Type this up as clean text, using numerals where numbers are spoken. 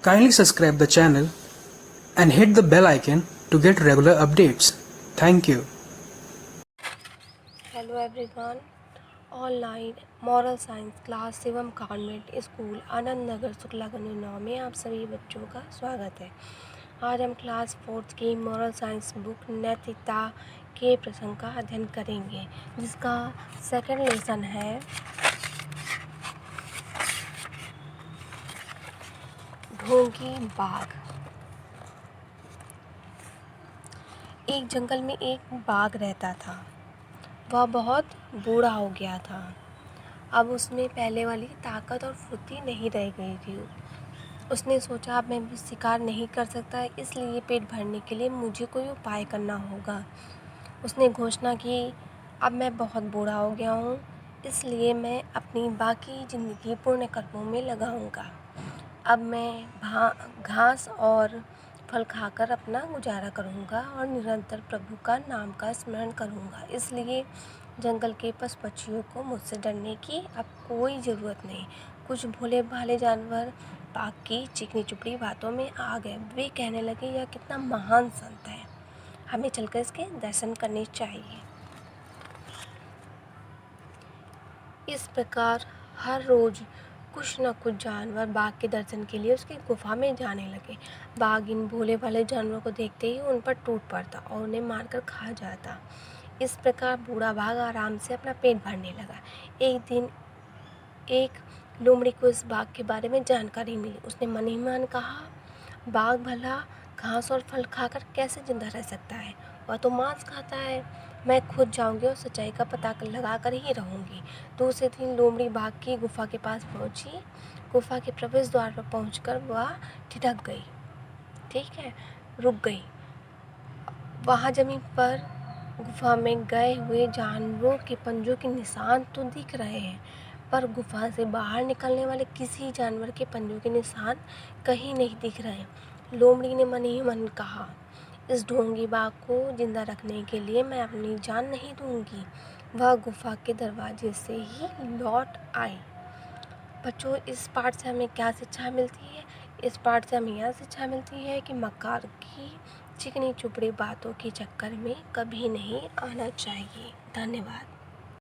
Kindly subscribe the channel and hit the bell icon to get regular updates. Thank you. Hello everyone. Online moral science class Shivam convent school Anand Nagar Shuklaganj 9 में आप सभी बच्चों का स्वागत है। आज हम क्लास 4th की मॉरल साइंस बुक नैतिकता के प्रसंग का अध्ययन करेंगे, जिसका सेकंड लेसन है ढोंगी बाघ। एक जंगल में एक बाघ रहता था। वह बहुत बूढ़ा हो गया था। अब उसमें पहले वाली ताकत और फुर्ती नहीं रह गई थी। उसने सोचा, अब मैं भी शिकार नहीं कर सकता, इसलिए पेट भरने के लिए मुझे कोई उपाय करना होगा। उसने घोषणा की, अब मैं बहुत बूढ़ा हो गया हूँ, इसलिए मैं अपनी बाकी ज़िंदगी पुण्य कर्मों में लगाऊंगा। अब मैं घास और फल खाकर अपना गुजारा करूंगा और निरंतर प्रभु का नाम का स्मरण करूंगा। इसलिए जंगल के पशु पक्षियों को मुझसे डरने की अब कोई ज़रूरत नहीं। कुछ भोले भाले जानवर बाघ की चिकनी चुपड़ी बातों में आ गए। वे कहने लगे, यह कितना महान संत है, हमें चलकर इसके दर्शन करने चाहिए। इस प्रकार हर रोज़ कुछ न कुछ जानवर बाघ के दर्शन के लिए उसकी गुफा में जाने लगे। बाघ इन भोले भाले जानवरों को देखते ही उन पर टूट पड़ता और उन्हें मारकर खा जाता। इस प्रकार बूढ़ा बाघ आराम से अपना पेट भरने लगा। एक दिन एक लोमड़ी को इस बाघ के बारे में जानकारी मिली। उसने मन ही मन कहा, बाघ भला घास और फल खाकर कैसे जिंदा रह सकता है? वह तो मांस खाता है। मैं खुद जाऊंगी और सच्चाई का पता लगा कर ही रहूंगी। दूसरे दिन लोमड़ी बाघ की गुफा के पास पहुंची। गुफा के प्रवेश द्वार पर पहुंचकर वह ठिठक गई। ठीक है, रुक गई। वहाँ जमीन पर गुफा में गए हुए जानवरों के पंजों के निशान तो दिख रहे हैं, पर गुफा से बाहर निकलने वाले किसी जानवर के पंजों के निशान कहीं नहीं दिख रहे। लोमड़ी ने मन ही मन कहा, इस ढोंगी बाघ को जिंदा रखने के लिए मैं अपनी जान नहीं दूंगी। वह गुफा के दरवाजे से ही लौट आई। बच्चों, इस पाठ से हमें क्या शिक्षा मिलती है? इस पाठ से हमें यह शिक्षा मिलती है कि मक्कार की चिकनी चुपड़ी बातों के चक्कर में कभी नहीं आना चाहिए। धन्यवाद।